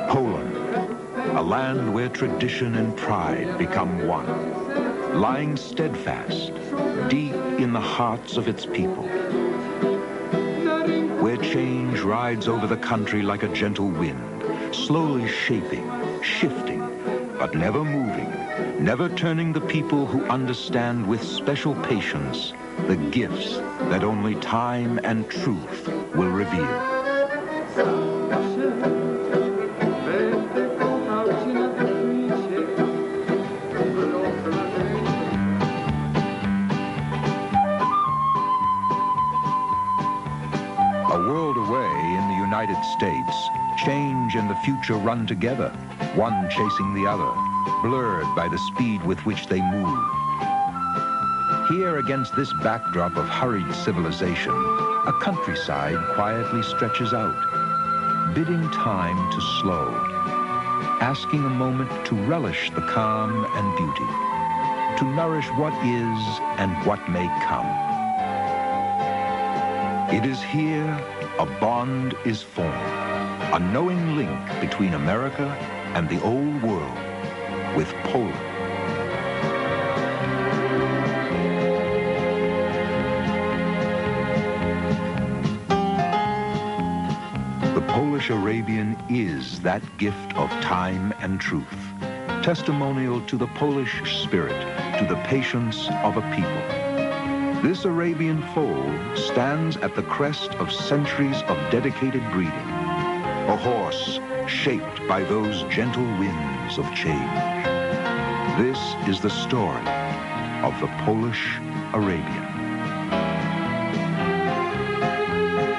Poland, a land where tradition and pride become one, lying steadfast, deep in the hearts of its people, where change rides over the country like a gentle wind, slowly shaping, shifting, but never moving, never turning the people who understand with special patience the gifts that only time and truth will reveal. A world away in the United States, change and the future run together, one chasing the other, blurred by the speed with which they move. Here, against this backdrop of hurried civilization, a countryside quietly stretches out, bidding time to slow, asking a moment to relish the calm and beauty, to nourish what is and what may come. It is here a bond is formed, a knowing link between America and the old world with Poland. The Polish Arabian is that gift of time and truth, testimonial to the Polish spirit, to the patience of a people. This Arabian foal stands at the crest of centuries of dedicated breeding, a horse shaped by those gentle winds of change. This is the story of the Polish Arabian.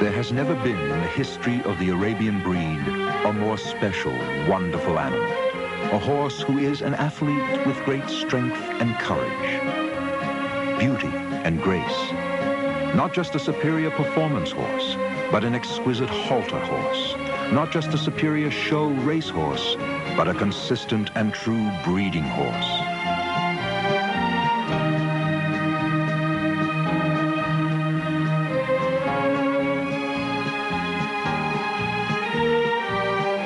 There has never been in the history of the Arabian breed a more special, wonderful animal, a horse who is an athlete with great strength and courage, beauty and grace. Not just a superior performance horse, but an exquisite halter horse. Not just a superior show racehorse, but a consistent and true breeding horse.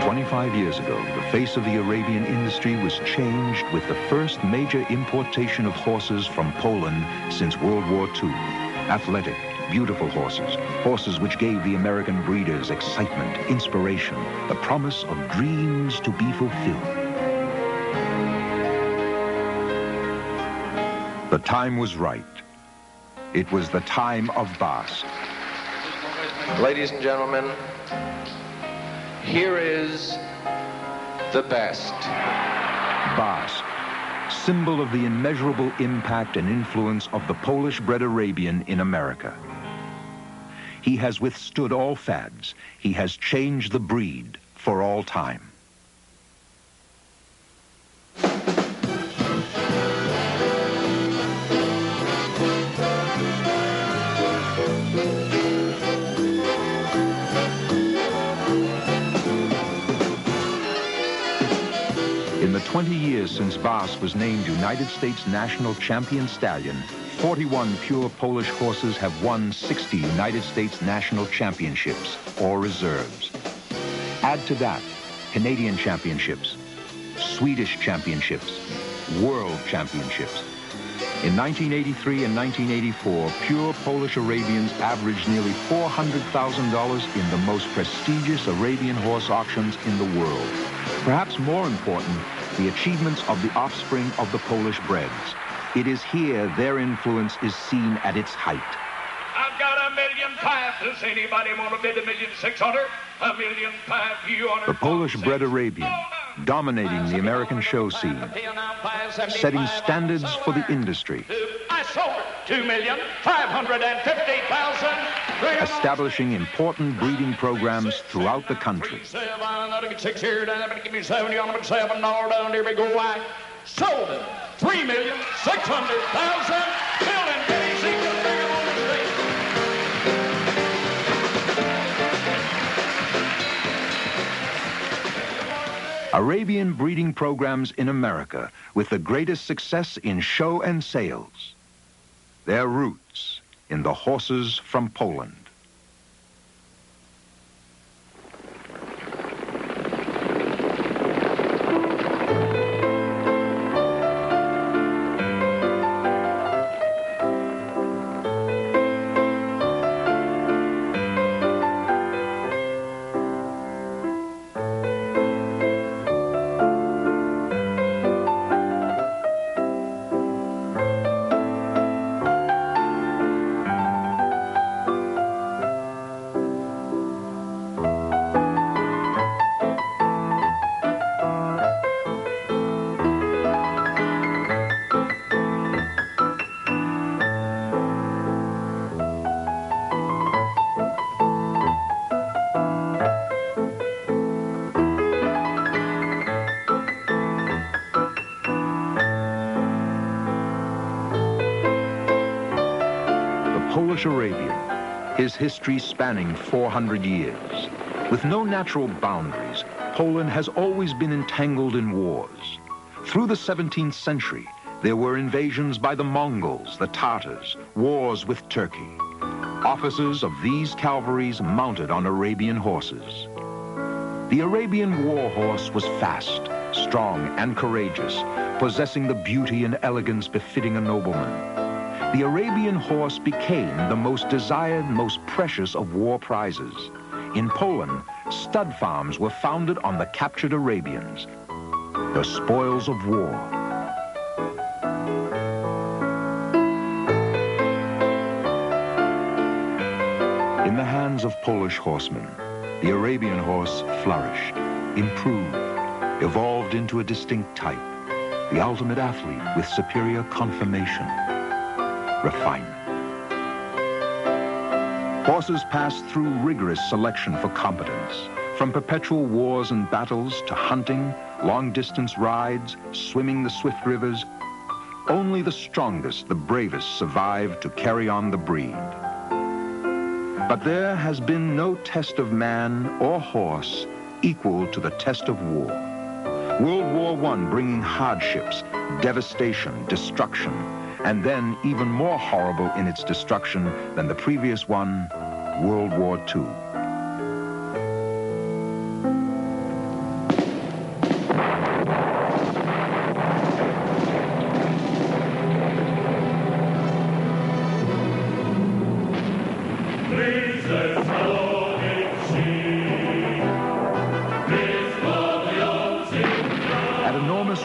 "25 years ago, the face of the Arabian industry was changed with the first major importation of horses from Poland since World War II. Athletic, beautiful horses, horses which gave the American breeders excitement, inspiration, the promise of dreams to be fulfilled. The time was right. It was the time of Basque. Ladies and gentlemen, here is the best. Basque, symbol of the immeasurable impact and influence of the Polish-bred Arabian in America. He has withstood all fads. He has changed the breed for all time. In the 20 years since Basque was named United States National Champion Stallion, 41 pure Polish horses have won 60 United States National Championships, or reserves. Add to that Canadian Championships, Swedish Championships, World Championships. In 1983 and 1984, pure Polish Arabians averaged nearly $400,000 in the most prestigious Arabian horse auctions in the world. Perhaps more important, the achievements of the offspring of the Polish breds. It is here their influence is seen at its height. I've got $1,500,000. Does anybody want to bid $1,600,000? $1,500,000. The Polish-bred Arabian, dominating the American show scene, setting standards for the industry, I sold it. $2,550,000. establishing important breeding programs throughout the country. Sold it. $3,600,000. Arabian breeding programs in America with the greatest success in show and sales. Their roots in the horses from Poland. his history spanning 400 years. With no natural boundaries, Poland has always been entangled in wars. Through the 17th century, there were invasions by the Mongols, the Tatars, wars with Turkey. Officers of these cavalries mounted on Arabian horses. The Arabian war horse was fast, strong, and courageous, possessing the beauty and elegance befitting a nobleman. The Arabian horse became the most desired, most precious of war prizes. In Poland, stud farms were founded on the captured Arabians, the spoils of war. In the hands of Polish horsemen, the Arabian horse flourished, improved, evolved into a distinct type, the ultimate athlete with superior conformation, refinement. Horses passed through rigorous selection for competence, from perpetual wars and battles to hunting, long-distance rides, swimming the swift rivers. Only the strongest, the bravest survived to carry on the breed. But there has been no test of man or horse equal to the test of war. World War I bringing hardships, devastation, destruction, and then even more horrible in its destruction than the previous one, World War II.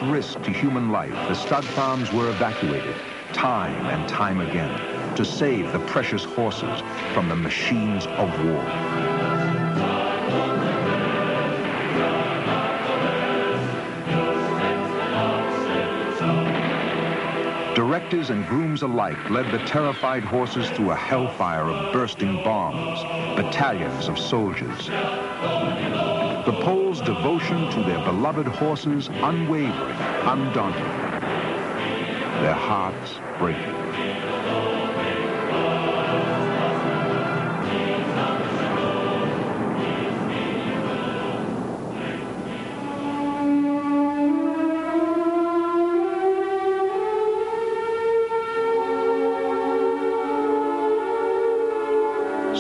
Risk to human life, the stud farms were evacuated time and time again to save the precious horses from the machines of war. Directors and grooms alike led the terrified horses through a hellfire of bursting bombs, battalions of soldiers. The Poles' devotion to their beloved horses unwavering, undaunted. Their hearts breaking.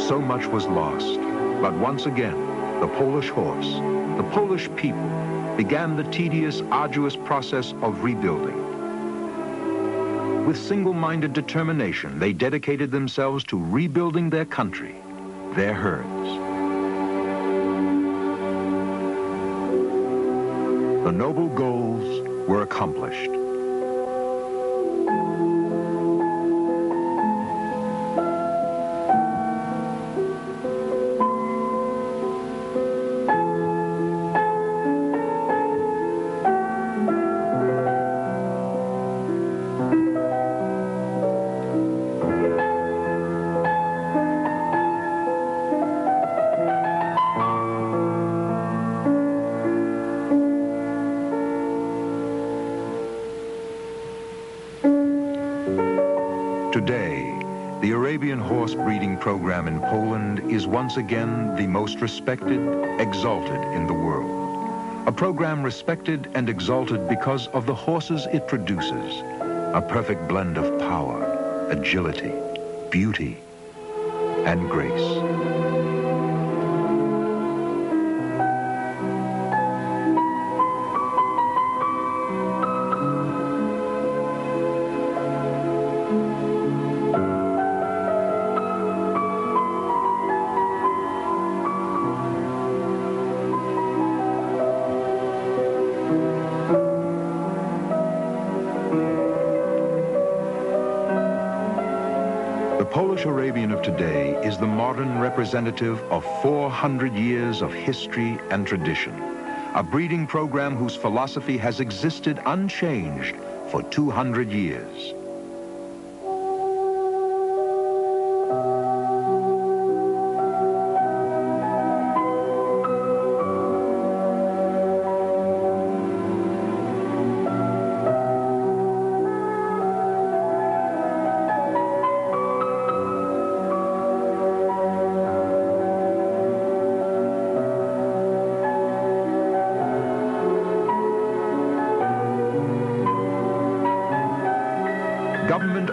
So much was lost, but once again, the Polish horse, the Polish people, began the tedious, arduous process of rebuilding. With single-minded determination, they dedicated themselves to rebuilding their country, their herds. The noble goals were accomplished. Today, the Arabian horse breeding program in Poland is once again the most respected, exalted in the world. A program respected and exalted because of the horses it produces, a perfect blend of power, agility, beauty, and grace. The Polish Arabian of today is the modern representative of 400 years of history and tradition, a breeding program whose philosophy has existed unchanged for 200 years.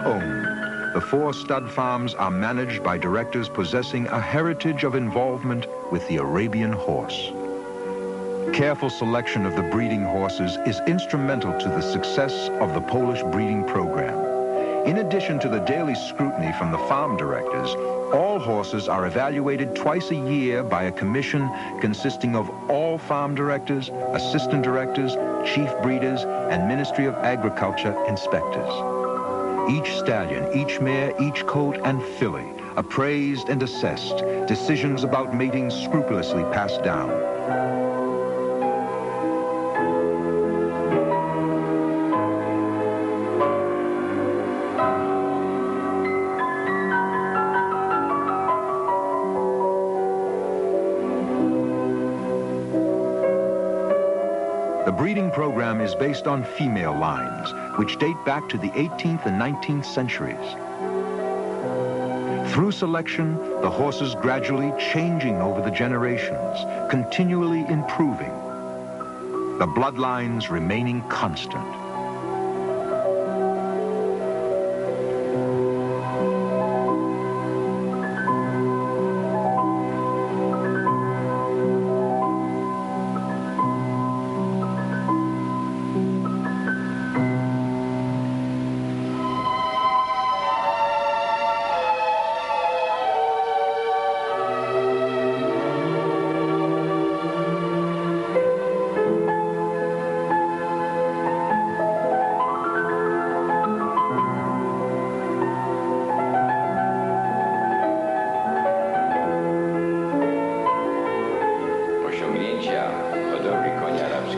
owned. The 4 stud farms are managed by directors possessing a heritage of involvement with the Arabian horse. Careful selection of the breeding horses is instrumental to the success of the Polish breeding program. In addition to the daily scrutiny from the farm directors, all horses are evaluated twice a year by a commission consisting of all farm directors, assistant directors, chief breeders, and Ministry of Agriculture inspectors. Each stallion, each mare, each colt, and filly appraised and assessed, decisions about mating scrupulously passed down. The breeding program is based on female lines, which date back to the 18th and 19th centuries. Through selection, the horses gradually changing over the generations, continually improving, the bloodlines remaining constant.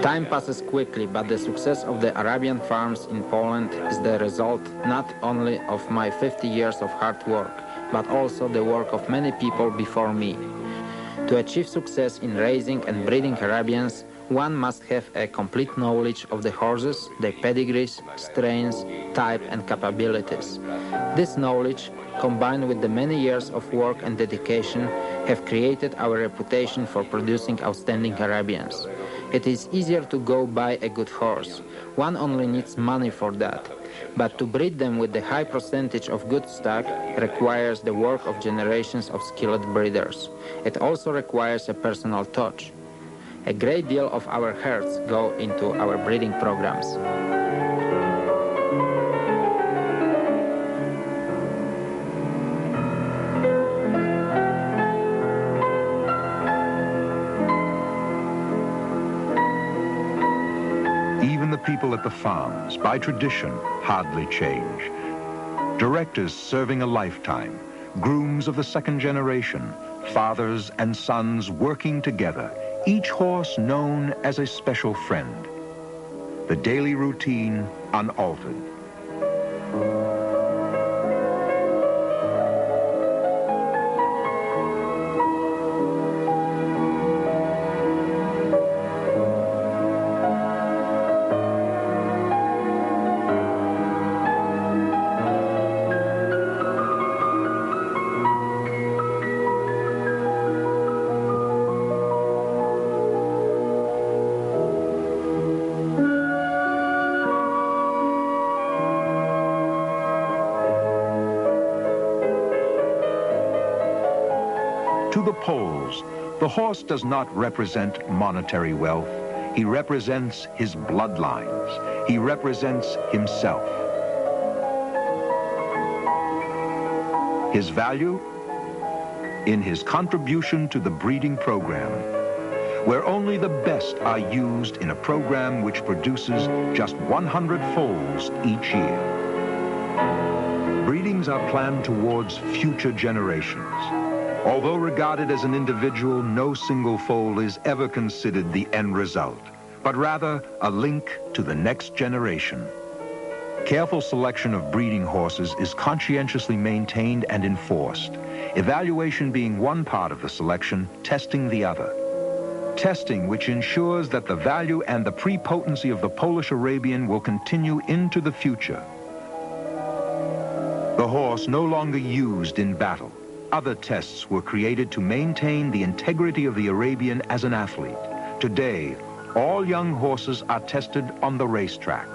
Time passes quickly, but the success of the Arabian farms in Poland is the result not only of my 50 years of hard work, but also the work of many people before me. To achieve success in raising and breeding Arabians, one must have a complete knowledge of the horses, their pedigrees, strains, type and capabilities. This knowledge, combined with the many years of work and dedication, have created our reputation for producing outstanding Arabians. It is easier to go buy a good horse. One only needs money for that. But to breed them with the high percentage of good stock requires the work of generations of skilled breeders. It also requires a personal touch. A great deal of our herds go into our breeding programs. Even the people at the farms, by tradition, hardly change. Directors serving a lifetime, grooms of the second generation, fathers and sons working together, each horse known as a special friend. The daily routine unaltered. To the Poles, the horse does not represent monetary wealth. He represents his bloodlines. He represents himself. His value? In his contribution to the breeding program, where only the best are used in a program which produces just 100 foals each year. Breedings are planned towards future generations. Although regarded as an individual, no single foal is ever considered the end result, but rather a link to the next generation. Careful selection of breeding horses is conscientiously maintained and enforced, evaluation being one part of the selection, testing the other. Testing which ensures that the value and the prepotency of the Polish Arabian will continue into the future. The horse no longer used in battle. Other tests were created to maintain the integrity of the Arabian as an athlete. Today, all young horses are tested on the racetrack.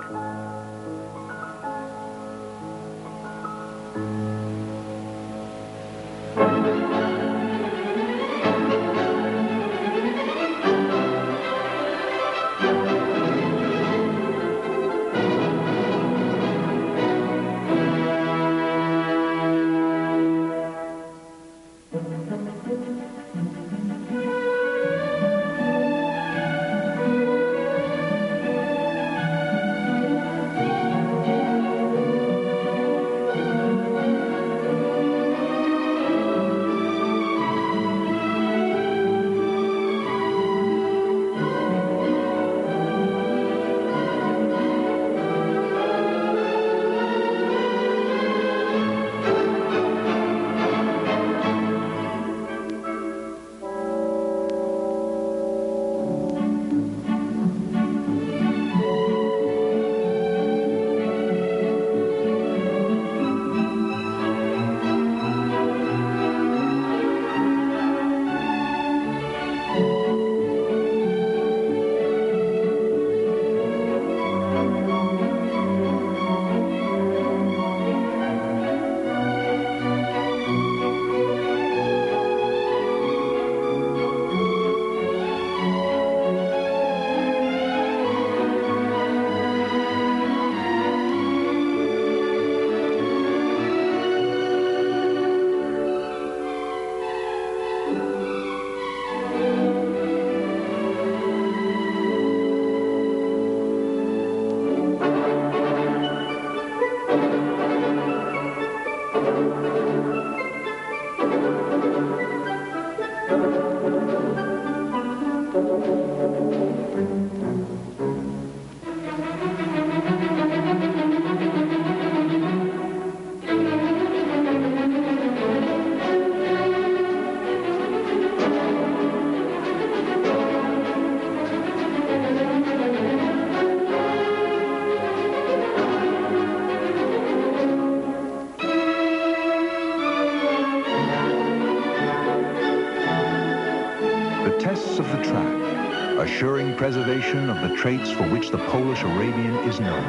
Assuring preservation of the traits for which the Polish Arabian is known: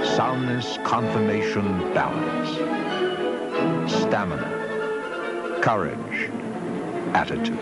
soundness, conformation, balance, stamina, courage, attitude.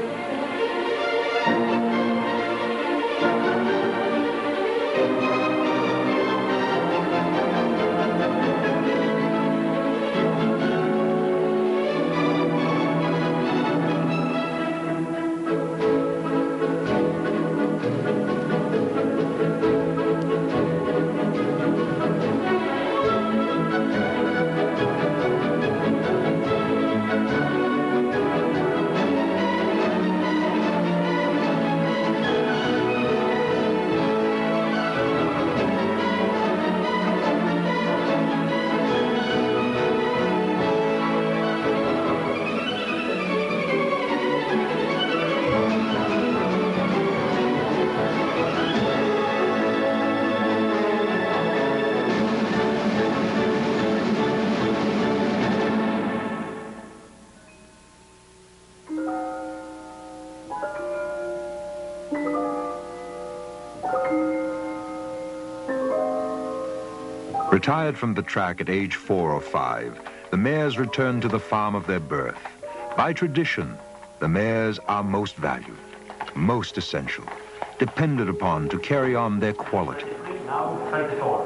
Retired from the track at age 4 or 5, the mares return to the farm of their birth. By tradition, the mares are most valued, most essential, depended upon to carry on their quality. Now 34.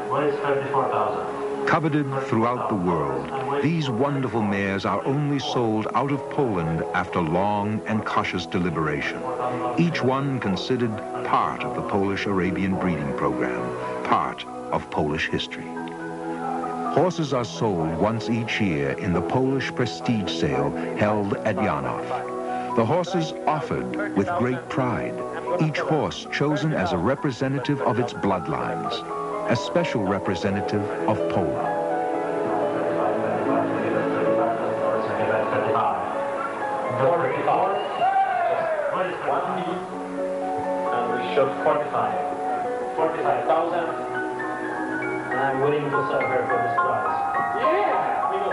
What is 34,000? Coveted throughout the world, these wonderful mares are only sold out of Poland after long and cautious deliberation. Each one considered part of the Polish Arabian breeding program, part of Polish history. Horses are sold once each year in the Polish prestige sale held at Janov. The horses offered with great pride, each horse chosen as a representative of its bloodlines, a special representative of Poland. We showed 45,000. And I'm willing to sell her for this price. Yeah! We go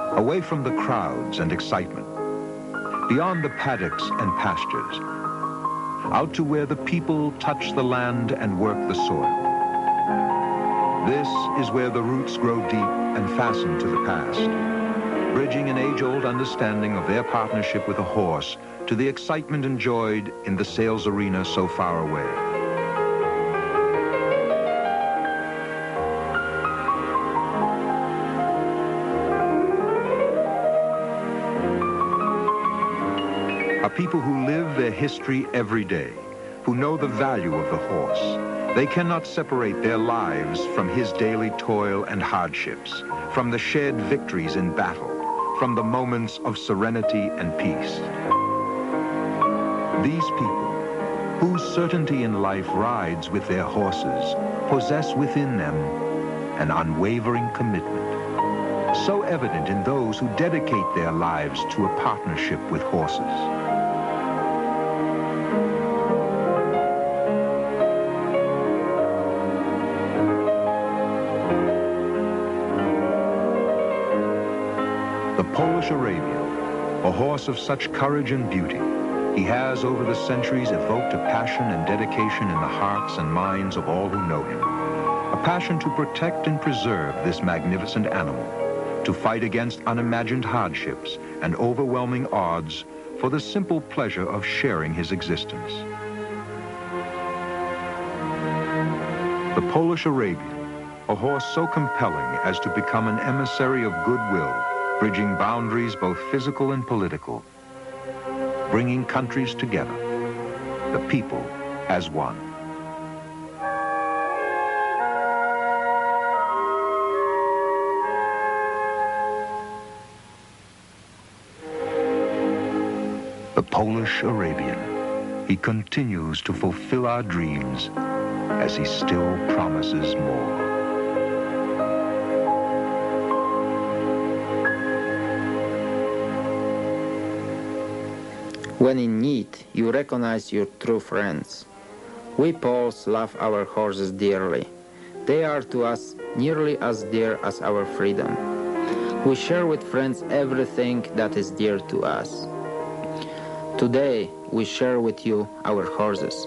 45. Away from the crowds and excitement, beyond the paddocks and pastures, out to where the people touch the land and work the soil. This is where the roots grow deep and fasten to the past, bridging an age-old understanding of their partnership with a horse to the excitement enjoyed in the sales arena so far away. people who live their history every day, who know the value of the horse. They cannot separate their lives from his daily toil and hardships, from the shared victories in battle, from the moments of serenity and peace. These people, whose certainty in life rides with their horses, possess within them an unwavering commitment, so evident in those who dedicate their lives to a partnership with horses. The Polish Arabian, a horse of such courage and beauty, he has over the centuries evoked a passion and dedication in the hearts and minds of all who know him. A passion to protect and preserve this magnificent animal, to fight against unimagined hardships and overwhelming odds for the simple pleasure of sharing his existence. The Polish Arabian, a horse so compelling as to become an emissary of goodwill, bridging boundaries both physical and political, bringing countries together, the people as one. The Polish Arabian, he continues to fulfill our dreams as he still promises more. When in need, you recognize your true friends. We Poles love our horses dearly. They are to us nearly as dear as our freedom. We share with friends everything that is dear to us. Today, we share with you our horses.